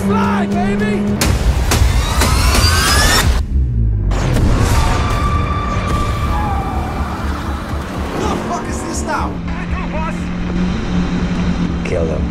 fly, baby! What the fuck is this now? Kill them.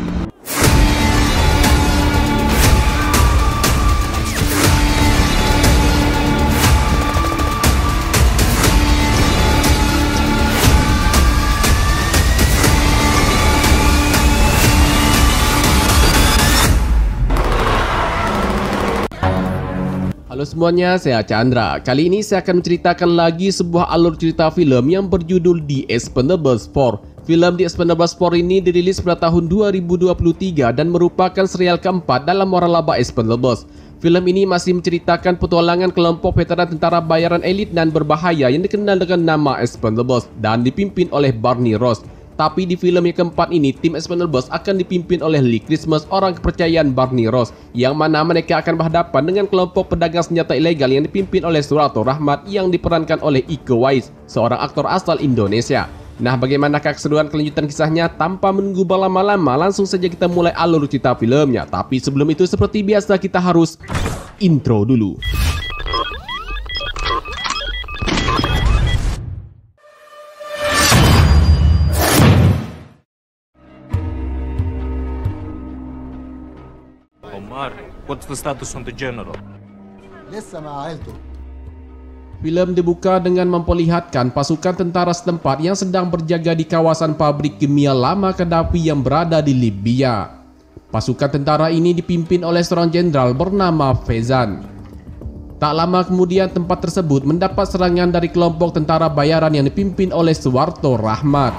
Halo semuanya, saya Chandra. Kali ini saya akan menceritakan lagi sebuah alur cerita film yang berjudul The Expendables 4. Film The Expendables 4 ini dirilis pada tahun 2023 dan merupakan serial keempat dalam waralaba Expendables. Film ini masih menceritakan petualangan kelompok veteran tentara bayaran elit dan berbahaya yang dikenal dengan nama Expendables dan dipimpin oleh Barney Ross. Tapi di film yang keempat ini, tim Expendables akan dipimpin oleh Lee Christmas, orang kepercayaan Barney Ross, yang mana mereka akan berhadapan dengan kelompok pedagang senjata ilegal yang dipimpin oleh Surato Rahmat yang diperankan oleh Iko Uwais, seorang aktor asal Indonesia. Nah, bagaimanakah keseruan kelanjutan kisahnya? Tanpa menunggu berlama-lama, langsung saja kita mulai alur cerita filmnya. Tapi sebelum itu, seperti biasa kita harus intro dulu. Omar, what's the status on the general? لسه مع عائلته. Film dibuka dengan memperlihatkan pasukan tentara setempat yang sedang berjaga di kawasan pabrik kimia lama Gaddafi yang berada di Libya. Pasukan tentara ini dipimpin oleh seorang jenderal bernama Faizan. Tak lama kemudian tempat tersebut mendapat serangan dari kelompok tentara bayaran yang dipimpin oleh Surato Rahmat.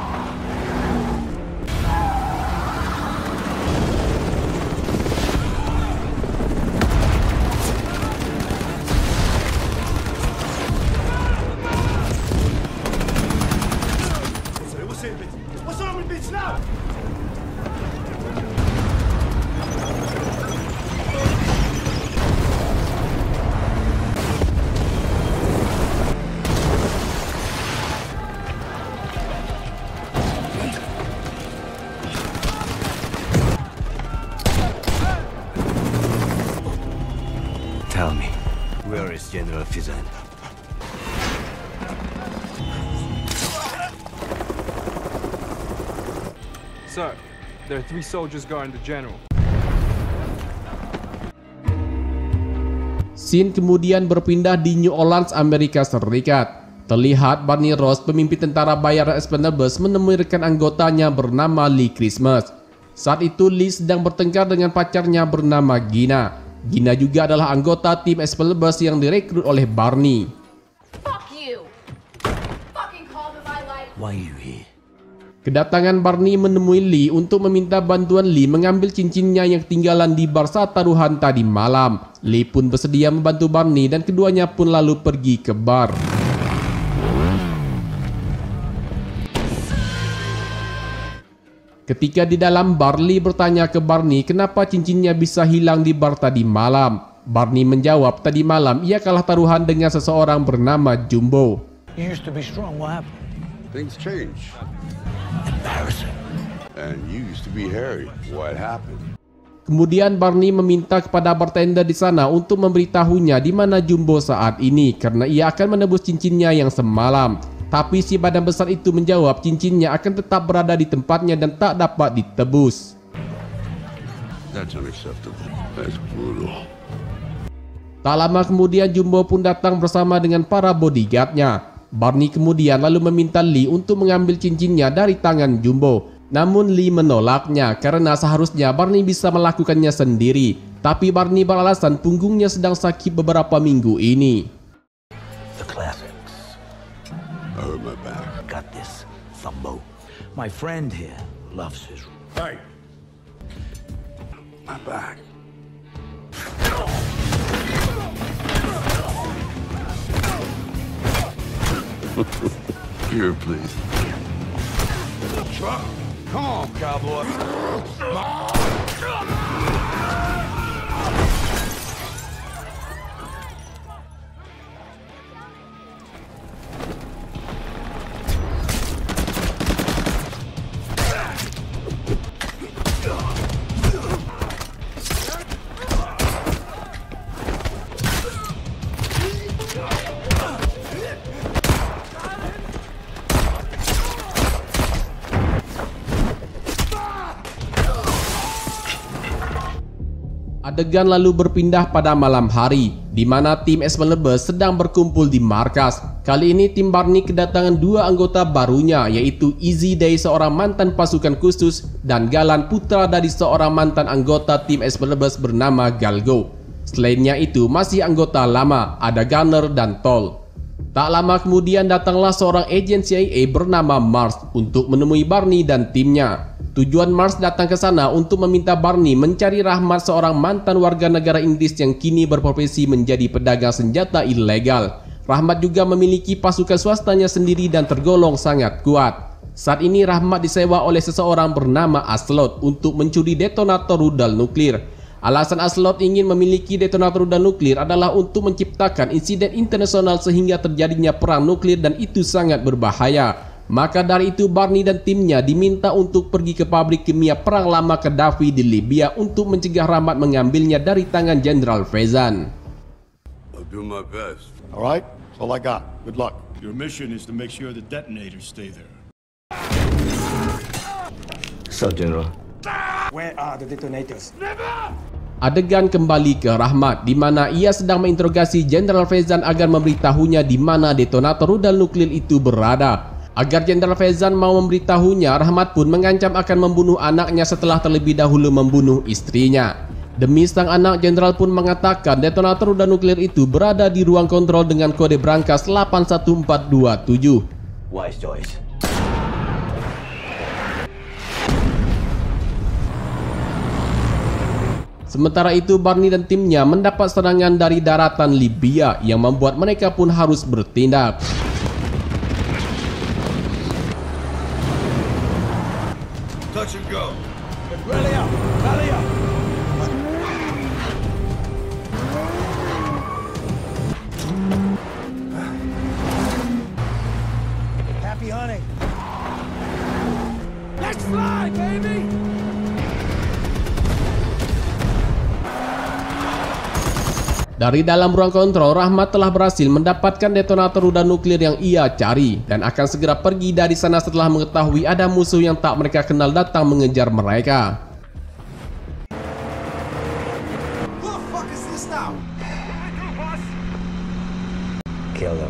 Tell me, where is General Faizan? Sir, there are 3 soldiers guarding the general. Scene kemudian berpindah di New Orleans, Amerika Serikat. Terlihat Barney Ross, pemimpin tentara bayaran Expendables, menemui rekan anggotanya bernama Lee Christmas. Saat itu Lee sedang bertengkar dengan pacarnya bernama Gina. Gina juga adalah anggota tim Expendables yang direkrut oleh Barney. Fuck you. Fucking call me my life. Why are you here? Kedatangan Barney menemui Lee untuk meminta bantuan Lee mengambil cincinnya yang ketinggalan di bar saat taruhan tadi malam. Lee pun bersedia membantu Barney dan keduanya pun lalu pergi ke bar. Ketika di dalam bar, Lee bertanya ke Barney kenapa cincinnya bisa hilang di bar tadi malam. Barney menjawab tadi malam ia kalah taruhan dengan seseorang bernama Jumbo. You used to be strong. What happened? Things change. Embarrassing. And you used to be hairy. What happened? Kemudian Barney meminta kepada bartender di sana untuk memberitahunya di mana Jumbo saat ini karena ia akan menebus cincinnya yang semalam. Tapi si badan besar itu menjawab cincinnya akan tetap berada di tempatnya dan tak dapat ditebus. That's unacceptable. That's brutal. Tak lama kemudian Jumbo pun datang bersama dengan para bodyguardnya. Barney kemudian lalu meminta Lee untuk mengambil cincinnya dari tangan Jumbo. Namun Lee menolaknya karena seharusnya Barney bisa melakukannya sendiri. Tapi Barney beralasan punggungnya sedang sakit beberapa minggu ini. The classics. I hurt my back. Got this, Thumbo. My friend here loves his. Hey! My back. Here, please. Truck. Come on, cowboy. Adegan lalu berpindah pada malam hari, di mana tim Expendables sedang berkumpul di markas. Kali ini tim Barney kedatangan dua anggota barunya, yaitu Easy Day, seorang mantan pasukan khusus, dan Galan, putra dari seorang mantan anggota tim Expendables bernama Galgo. Selainnya itu, masih anggota lama, ada Gunner dan Toll. Tak lama kemudian datanglah seorang agen CIA bernama Mars untuk menemui Barney dan timnya. Tujuan Mars datang ke sana untuk meminta Barney mencari Rahmat, seorang mantan warga negara Inggris yang kini berprofesi menjadi pedagang senjata ilegal. Rahmat juga memiliki pasukan swastanya sendiri dan tergolong sangat kuat. Saat ini Rahmat disewa oleh seseorang bernama Aslot untuk mencuri detonator rudal nuklir. Alasan Aslot ingin memiliki detonator rudal nuklir adalah untuk menciptakan insiden internasional sehingga terjadinya perang nuklir, dan itu sangat berbahaya. Maka dari itu Barney dan timnya diminta untuk pergi ke pabrik kimia perang lama Gaddafi di Libya untuk mencegah Rahmat mengambilnya dari tangan Jenderal Faizan. I'll do my best. All right, that's all I got. Good luck. Your mission is to make sure the detonators stay there. So, General. Where are the detonators? Adegan kembali ke Rahmat, di mana ia sedang menginterogasi Jenderal Faizan agar memberitahunya di mana detonator rudal nuklir itu berada. Agar Jenderal Faizan mau memberitahunya, Rahmat pun mengancam akan membunuh anaknya setelah terlebih dahulu membunuh istrinya. Demi sang anak, Jenderal pun mengatakan detonator rudal nuklir itu berada di ruang kontrol dengan kode brankas 81427. Wise choice. Sementara itu Barney dan timnya mendapat serangan dari daratan Libya yang membuat mereka pun harus bertindak. Touch and go. Rally up! Rally up! Happy hunting! Let's fly, baby! Dari dalam ruang kontrol, Rahmat telah berhasil mendapatkan detonator rudal nuklir yang ia cari dan akan segera pergi dari sana setelah mengetahui ada musuh yang tak mereka kenal datang mengejar mereka. Who the fuck is this now? Kill them.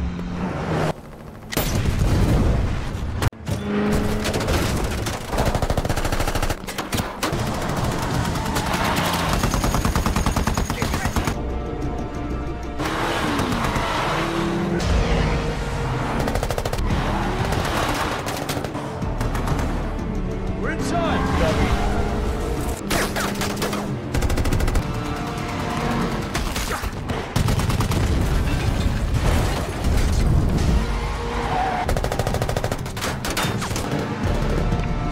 We're inside!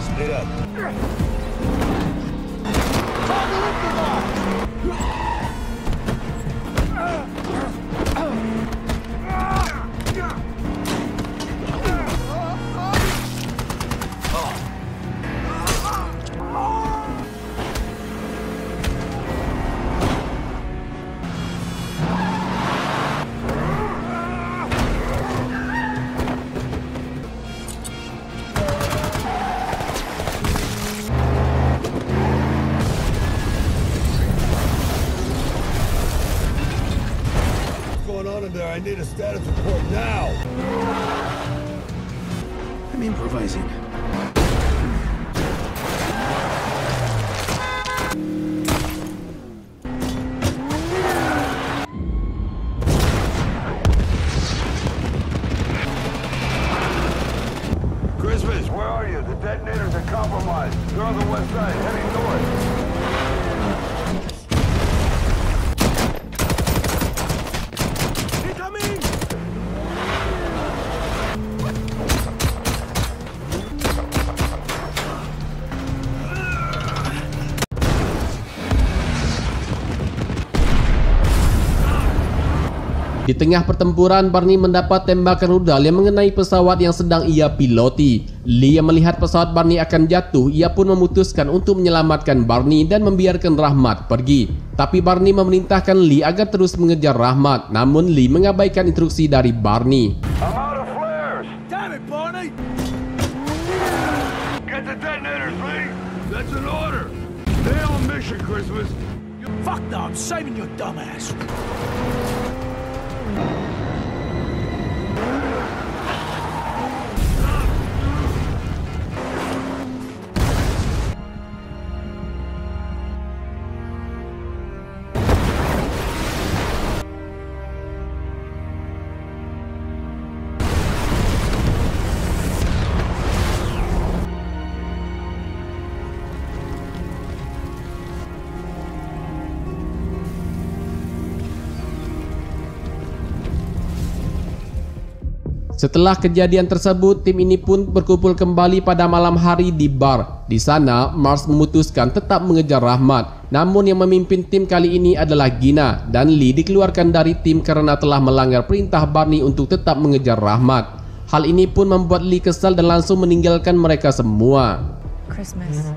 Split up. I need a status report now. I'm improvising. Christmas, where are you? The detonators are compromised. They're on the west side, heading north. Di tengah pertempuran, Barney mendapat tembakan rudal yang mengenai pesawat yang sedang ia piloti. Lee yang melihat pesawat Barney akan jatuh, ia pun memutuskan untuk menyelamatkan Barney dan membiarkan Rahmat pergi. Tapi Barney memerintahkan Lee agar terus mengejar Rahmat, namun Lee mengabaikan instruksi dari Barney. I'm out of flares. Damn it, Barney! Get the detonators, Lee. That's an order. Stay on mission, Christmas. Fuck no, I'm saving your dumb ass. Setelah kejadian tersebut, tim ini pun berkumpul kembali pada malam hari di bar. Di sana, Mars memutuskan tetap mengejar Rahmat. Namun yang memimpin tim kali ini adalah Gina, dan Lee dikeluarkan dari tim karena telah melanggar perintah Barney untuk tetap mengejar Rahmat. Hal ini pun membuat Lee kesal dan langsung meninggalkan mereka semua. Christmas.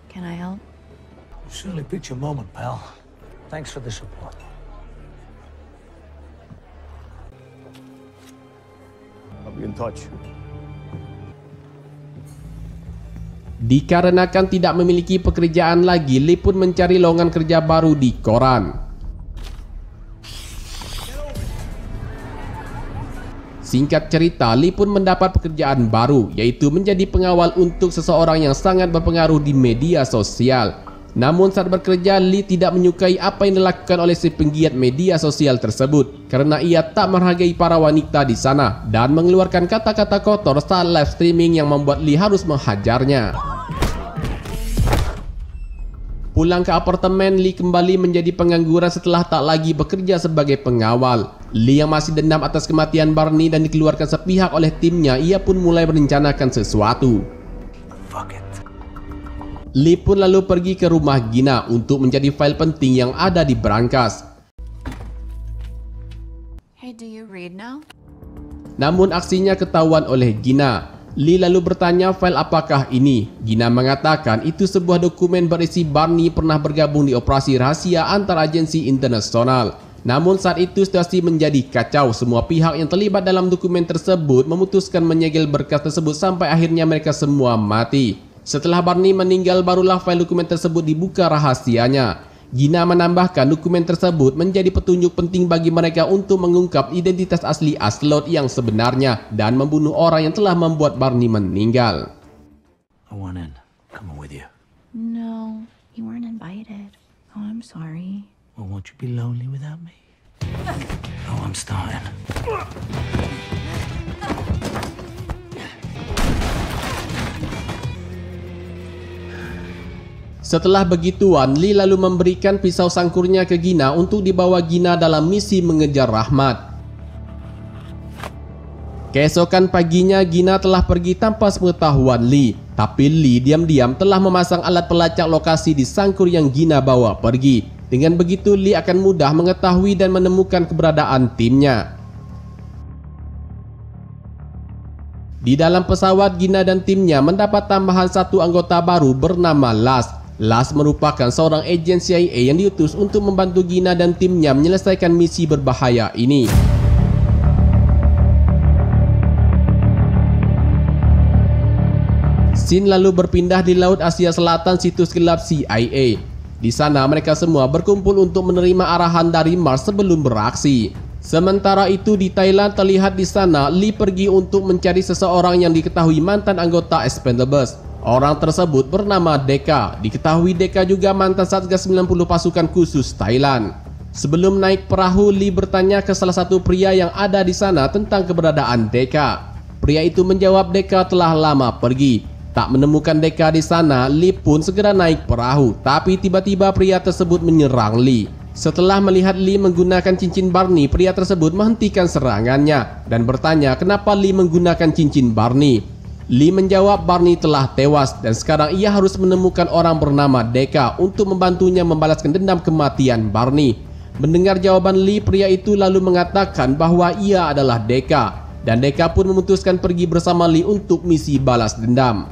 Can I help? You certainly picked your moment, pal. Thanks for the support. I'll be in touch. Dikarenakan tidak memiliki pekerjaan lagi, Lee pun mencari lowongan kerja baru di koran. Singkat cerita, Lee pun mendapat pekerjaan baru, yaitu menjadi pengawal untuk seseorang yang sangat berpengaruh di media sosial. Namun saat bekerja, Lee tidak menyukai apa yang dilakukan oleh si penggiat media sosial tersebut karena ia tak menghargai para wanita di sana dan mengeluarkan kata-kata kotor saat live streaming yang membuat Lee harus menghajarnya. Pulang ke apartemen, Lee kembali menjadi pengangguran setelah tak lagi bekerja sebagai pengawal. Lee yang masih dendam atas kematian Barney dan dikeluarkan sepihak oleh timnya, ia pun mulai merencanakan sesuatu. Lee pun lalu pergi ke rumah Gina untuk mencari file penting yang ada di brankas. Hey, do you read now? Namun aksinya ketahuan oleh Gina. Lee lalu bertanya file apakah ini. Gina mengatakan itu sebuah dokumen berisi Barney pernah bergabung di operasi rahasia antar agensi internasional. Namun saat itu situasi menjadi kacau. Semua pihak yang terlibat dalam dokumen tersebut memutuskan menyegel berkas tersebut sampai akhirnya mereka semua mati. Setelah Barney meninggal, barulah file dokumen tersebut dibuka rahasianya. Gina menambahkan dokumen tersebut menjadi petunjuk penting bagi mereka untuk mengungkap identitas asli Ocelot yang sebenarnya dan membunuh orang yang telah membuat Barney meninggal. I want in. Coming with you. No, you weren't invited. Oh, I'm sorry. Well, won't you be lonely without me? Oh, I'm starting. Setelah begituan, Lee lalu memberikan pisau sangkurnya ke Gina untuk dibawa Gina dalam misi mengejar Rahmat. Keesokan paginya, Gina telah pergi tanpa sepengetahuan Lee. Tapi Lee diam-diam telah memasang alat pelacak lokasi di sangkur yang Gina bawa pergi. Dengan begitu, Lee akan mudah mengetahui dan menemukan keberadaan timnya. Di dalam pesawat, Gina dan timnya mendapat tambahan satu anggota baru bernama Lars. Lars merupakan seorang agen CIA yang diutus untuk membantu Gina dan timnya menyelesaikan misi berbahaya ini. Scene lalu berpindah di Laut Asia Selatan, situs gelap CIA. Di sana mereka semua berkumpul untuk menerima arahan dari Mars sebelum beraksi. Sementara itu di Thailand, terlihat di sana Lee pergi untuk mencari seseorang yang diketahui mantan anggota Expendables. Orang tersebut bernama Deka. Diketahui Deka juga mantan Satgas 90 pasukan khusus Thailand. Sebelum naik perahu, Lee bertanya ke salah satu pria yang ada di sana tentang keberadaan Deka. Pria itu menjawab Deka telah lama pergi. Tak menemukan Deka di sana, Lee pun segera naik perahu. Tapi tiba-tiba pria tersebut menyerang Lee. Setelah melihat Lee menggunakan cincin Barney, pria tersebut menghentikan serangannya dan bertanya kenapa Lee menggunakan cincin Barney. Lee menjawab Barney telah tewas dan sekarang ia harus menemukan orang bernama Deka untuk membantunya membalaskan dendam kematian Barney. Mendengar jawaban Lee, pria itu lalu mengatakan bahwa ia adalah Deka dan Deka pun memutuskan pergi bersama Lee untuk misi balas dendam.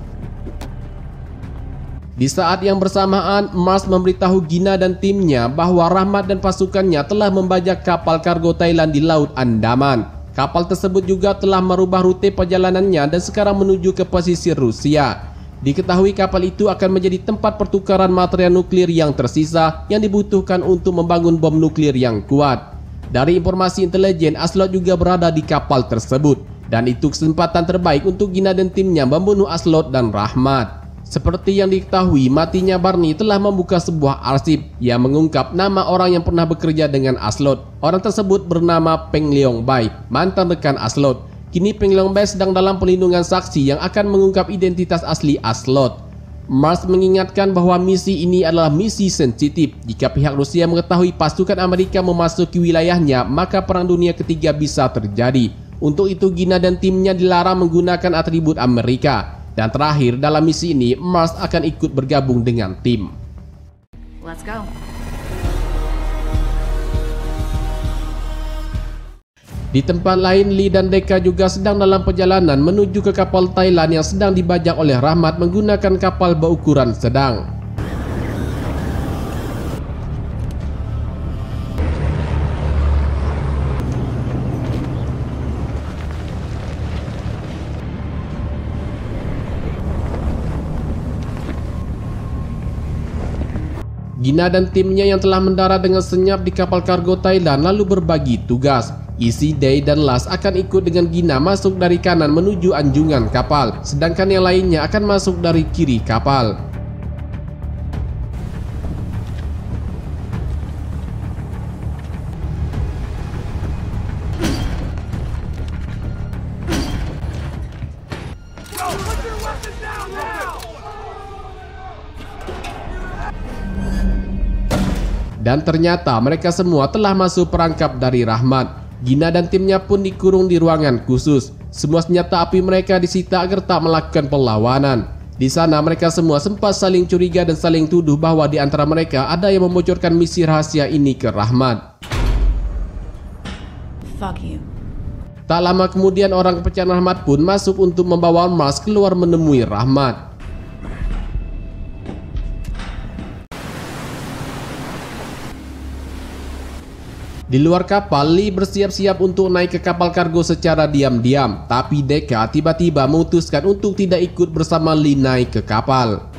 Di saat yang bersamaan, Mars memberitahu Gina dan timnya bahwa Rahmat dan pasukannya telah membajak kapal kargo Thailand di Laut Andaman. Kapal tersebut juga telah merubah rute perjalanannya dan sekarang menuju ke pesisir Rusia. Diketahui kapal itu akan menjadi tempat pertukaran material nuklir yang tersisa yang dibutuhkan untuk membangun bom nuklir yang kuat. Dari informasi intelijen, Aslot juga berada di kapal tersebut, dan itu kesempatan terbaik untuk Gina dan timnya membunuh Aslot dan Rahmat. Seperti yang diketahui, matinya Barney telah membuka sebuah arsip yang mengungkap nama orang yang pernah bekerja dengan Aslot. Orang tersebut bernama Peng Leong Bai, mantan rekan Aslot. Kini Peng Leong Bai sedang dalam pelindungan saksi yang akan mengungkap identitas asli Aslot. Mars mengingatkan bahwa misi ini adalah misi sensitif. Jika pihak Rusia mengetahui pasukan Amerika memasuki wilayahnya, maka Perang Dunia Ketiga bisa terjadi. Untuk itu Gina dan timnya dilarang menggunakan atribut Amerika. Dan terakhir, dalam misi ini, Mars akan ikut bergabung dengan tim. Let's go. Di tempat lain, Lee dan Deka juga sedang dalam perjalanan menuju ke kapal Thailand yang sedang dibajak oleh Rahmat menggunakan kapal berukuran sedang. Gina dan timnya yang telah mendarat dengan senyap di kapal kargo Thailand lalu berbagi tugas. Isi, Day, dan Las akan ikut dengan Gina masuk dari kanan menuju anjungan kapal, sedangkan yang lainnya akan masuk dari kiri kapal. Dan ternyata mereka semua telah masuk perangkap dari Rahmat. Gina dan timnya pun dikurung di ruangan khusus. Semua senjata api mereka disita agar tak melakukan perlawanan. Di sana mereka semua sempat saling curiga dan saling tuduh bahwa di antara mereka ada yang membocorkan misi rahasia ini ke Rahmat. Fuck you. Tak lama kemudian orang kepercayaan Rahmat pun masuk untuk membawa Mars keluar menemui Rahmat. Di luar kapal, Lee bersiap-siap untuk naik ke kapal kargo secara diam-diam. Tapi Deka tiba-tiba memutuskan untuk tidak ikut bersama Lee naik ke kapal.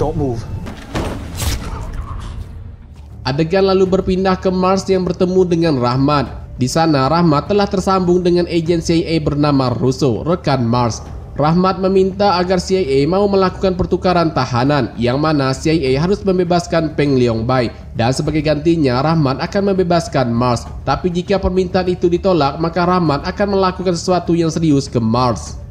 Don't move. Adegan lalu berpindah ke Mars yang bertemu dengan Rahmat. Di sana Rahmat telah tersambung dengan agen CIA bernama Russo, rekan Mars. Rahmat meminta agar CIA mau melakukan pertukaran tahanan, yang mana CIA harus membebaskan Peng Leong Bai, dan sebagai gantinya Rahmat akan membebaskan Mars. Tapi jika permintaan itu ditolak, maka Rahmat akan melakukan sesuatu yang serius ke Mars.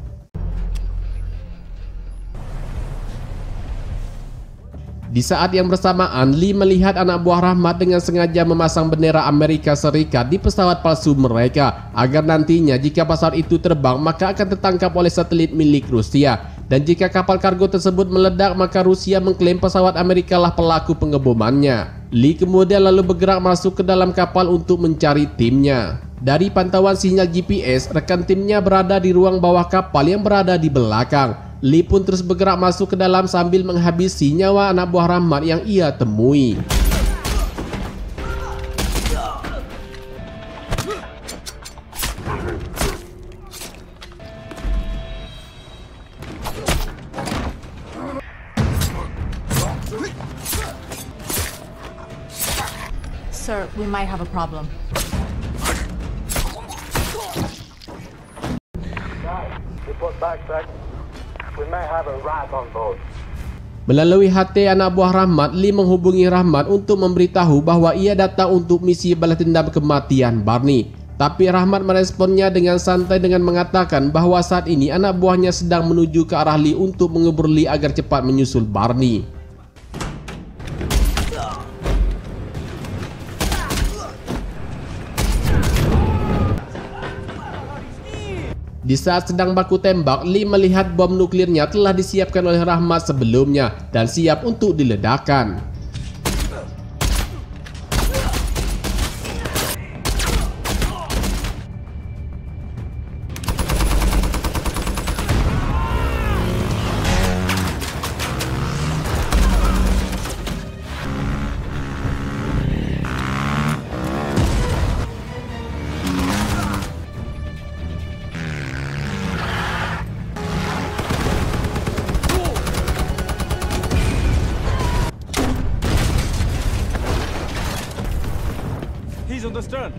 Di saat yang bersamaan, Lee melihat anak buah Rahmat dengan sengaja memasang bendera Amerika Serikat di pesawat palsu mereka, agar nantinya jika pesawat itu terbang maka akan tertangkap oleh satelit milik Rusia. Dan jika kapal kargo tersebut meledak, maka Rusia mengklaim pesawat Amerika lah pelaku pengebomannya. Lee kemudian lalu bergerak masuk ke dalam kapal untuk mencari timnya. Dari pantauan sinyal GPS, rekan timnya berada di ruang bawah kapal yang berada di belakang. Lee pun terus bergerak masuk ke dalam sambil menghabisi nyawa anak buah Rahmat yang ia temui. Sir, we might have a problem. Report back. We may have a rat on board. Melalui HT anak buah Rahmat, Lee menghubungi Rahmat untuk memberitahu bahwa ia datang untuk misi balas dendam kematian Barney. Tapi Rahmat meresponnya dengan santai dengan mengatakan bahwa saat ini anak buahnya sedang menuju ke arah Lee untuk mengubur Lee agar cepat menyusul Barney. Di saat sedang baku tembak, Lee melihat bom nuklirnya telah disiapkan oleh Rahmat sebelumnya dan siap untuk diledakkan. the stern.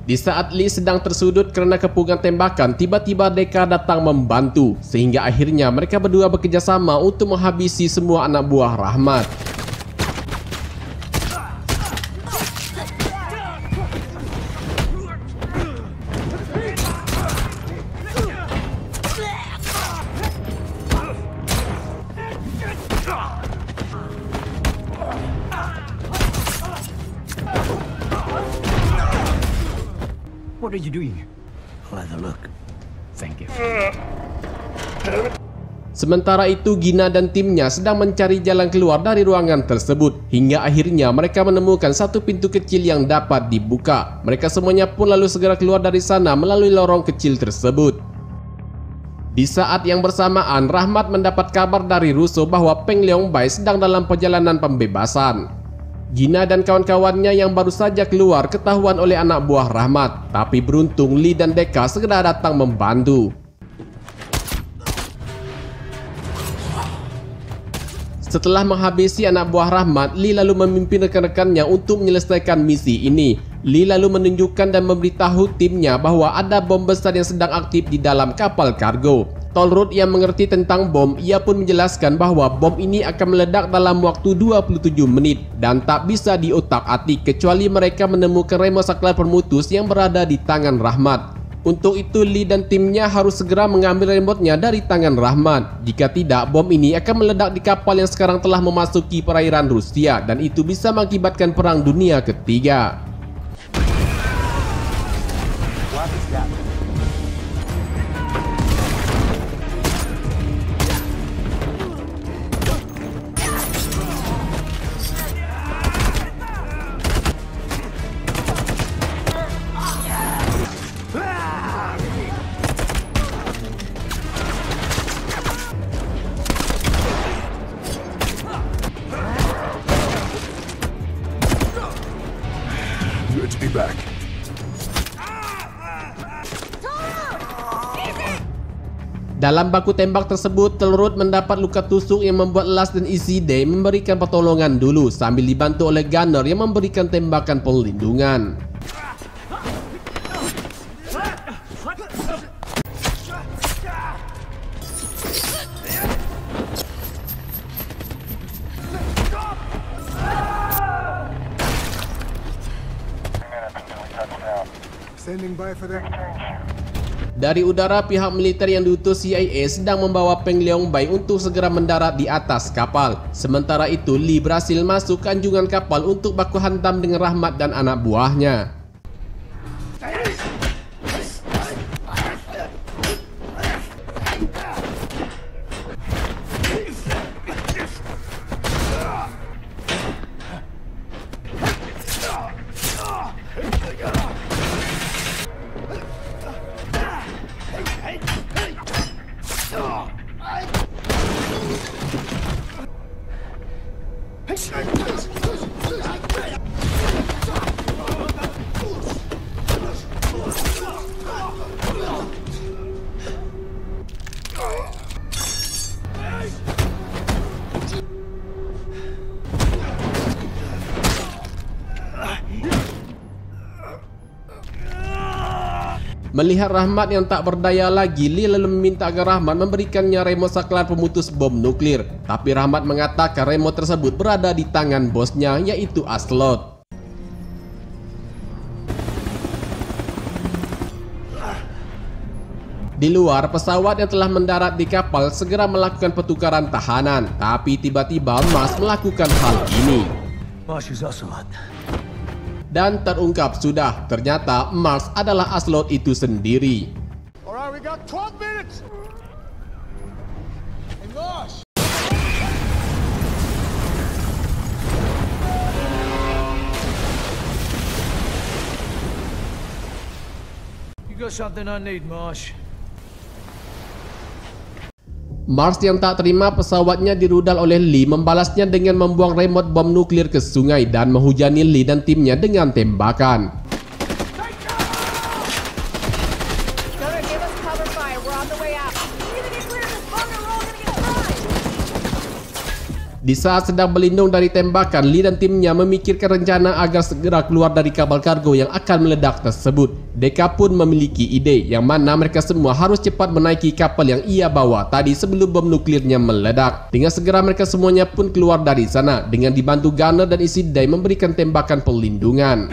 Di saat Lee sedang tersudut karena kepungan tembakan, tiba-tiba Deka datang membantu, sehingga akhirnya mereka berdua bekerja sama untuk menghabisi semua anak buah Rahmat. What are you doing? I'll have a look. Thank you. Sementara itu, Gina dan timnya sedang mencari jalan keluar dari ruangan tersebut, hingga akhirnya mereka menemukan satu pintu kecil yang dapat dibuka. Mereka semuanya pun lalu segera keluar dari sana melalui lorong kecil tersebut. Di saat yang bersamaan, Rahmat mendapat kabar dari Russo bahwa Peng Leong Bai sedang dalam perjalanan pembebasan. Gina dan kawan-kawannya yang baru saja keluar ketahuan oleh anak buah Rahmat, tapi beruntung Lee dan Deka segera datang membantu. Setelah menghabisi anak buah Rahmat, Lee lalu memimpin rekan-rekannya untuk menyelesaikan misi ini. Lee lalu menunjukkan dan memberitahu timnya bahwa ada bom besar yang sedang aktif di dalam kapal kargo. Tolrut yang mengerti tentang bom, ia pun menjelaskan bahwa bom ini akan meledak dalam waktu 27 menit dan tak bisa diotak-atik kecuali mereka menemukan remote saklar pemutus yang berada di tangan Rahmat. Untuk itu Lee dan timnya harus segera mengambil remote-nya dari tangan Rahmat. Jika tidak, bom ini akan meledak di kapal yang sekarang telah memasuki perairan Rusia dan itu bisa mengakibatkan perang dunia ketiga. Good to be back. Dalam baku tembak tersebut, Tolrut mendapat luka tusuk yang membuat Last dan Izide memberikan pertolongan dulu sambil dibantu oleh Gunner yang memberikan tembakan perlindungan. Standing by for them. Dari udara, pihak militer yang diutus CIA sedang membawa Peng Leong Bai untuk segera mendarat di atas kapal. Sementara itu, Lee berhasil masuk ke anjungan kapal untuk baku hantam dengan Rahmat dan anak buahnya. Melihat Rahmat yang tak berdaya lagi, Lee lalu meminta agar Rahmat memberikannya remote saklar pemutus bom nuklir. Tapi Rahmat mengatakan remote tersebut berada di tangan bosnya, yaitu Aslot. Di luar, pesawat yang telah mendarat di kapal segera melakukan pertukaran tahanan. Tapi tiba-tiba Mars melakukan hal ini. Marsh is Ocelot. Dan terungkap sudah, ternyata Mars adalah Aslot itu sendiri. Alright, we got 12 minutes. Hey, Marsh. You got something I need, Marsh? Mars yang tak terima pesawatnya dirudal oleh Lee membalasnya dengan membuang remote bom nuklir ke sungai dan menghujani Lee dan timnya dengan tembakan. Gunner, give us cover Di saat sedang berlindung dari tembakan, Lee dan timnya memikirkan rencana agar segera keluar dari kapal kargo yang akan meledak tersebut. Deka pun memiliki ide yang mana mereka semua harus cepat menaiki kapal yang ia bawa tadi sebelum bom nuklirnya meledak. Dengan segera mereka semuanya pun keluar dari sana dengan dibantu gunner dan isi Day memberikan tembakan perlindungan.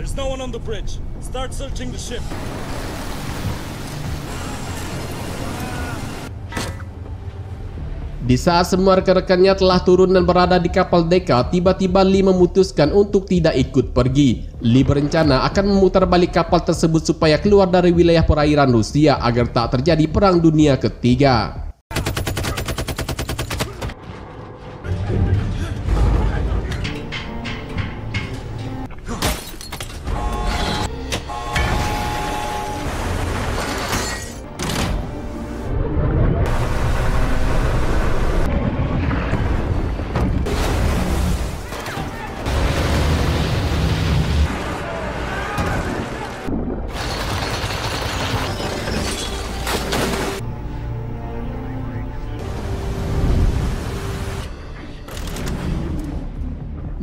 There's no one on the bridge. Start searching the ship. Di saat semua rekan-rekannya telah turun dan berada di kapal Deka, tiba-tiba Lee memutuskan untuk tidak ikut pergi. Lee berencana akan memutar balik kapal tersebut supaya keluar dari wilayah perairan Rusia agar tak terjadi perang dunia ketiga.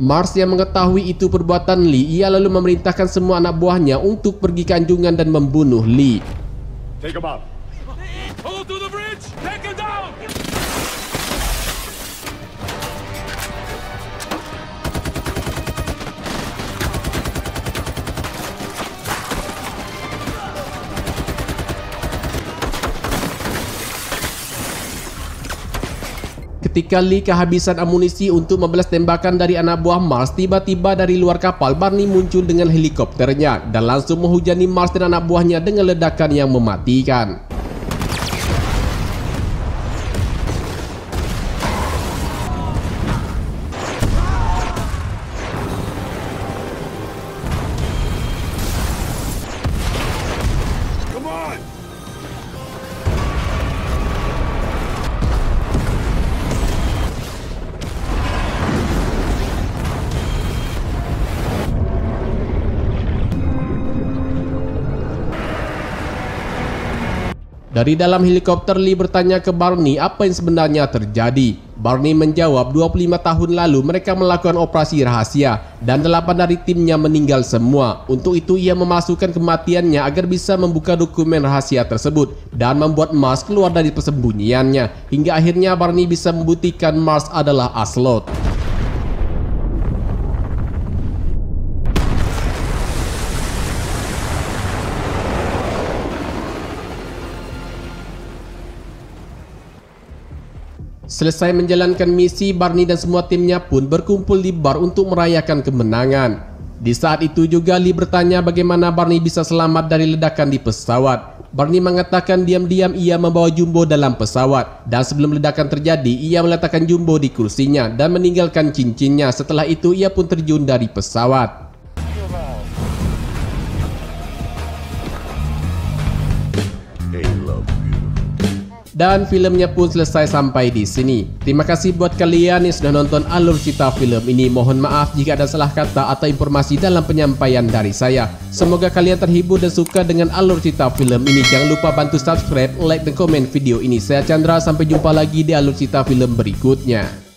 Mars yang mengetahui itu perbuatan Lee, ia lalu memerintahkan semua anak buahnya untuk pergi ke anjungan dan membunuh Lee. Take him out. Hold to the bridge! Take him down! Ketika Lee kehabisan amunisi untuk membalas tembakan dari anak buah Mars, tiba-tiba dari luar kapal Barney muncul dengan helikopternya dan langsung menghujani Mars dan anak buahnya dengan ledakan yang mematikan. Dari dalam helikopter, Lee bertanya ke Barney apa yang sebenarnya terjadi. Barney menjawab 25 tahun lalu mereka melakukan operasi rahasia dan 8 dari timnya meninggal semua. Untuk itu ia memasukkan kematiannya agar bisa membuka dokumen rahasia tersebut dan membuat Mars keluar dari persembunyiannya. Hingga akhirnya Barney bisa membuktikan Mars adalah Aslot. Selesai menjalankan misi, Barney dan semua timnya pun berkumpul di bar untuk merayakan kemenangan. Di saat itu juga Lee bertanya bagaimana Barney bisa selamat dari ledakan di pesawat. Barney mengatakan diam-diam ia membawa Jumbo dalam pesawat dan sebelum ledakan terjadi ia meletakkan Jumbo di kursinya dan meninggalkan cincinnya. Setelah itu ia pun terjun dari pesawat. Dan filmnya pun selesai sampai di sini. Terima kasih buat kalian yang sudah nonton alur cerita film ini. Mohon maaf jika ada salah kata atau informasi dalam penyampaian dari saya. Semoga kalian terhibur dan suka dengan alur cerita film ini. Jangan lupa bantu subscribe, like, dan komen video ini. Saya Chandra, sampai jumpa lagi di alur cerita film berikutnya.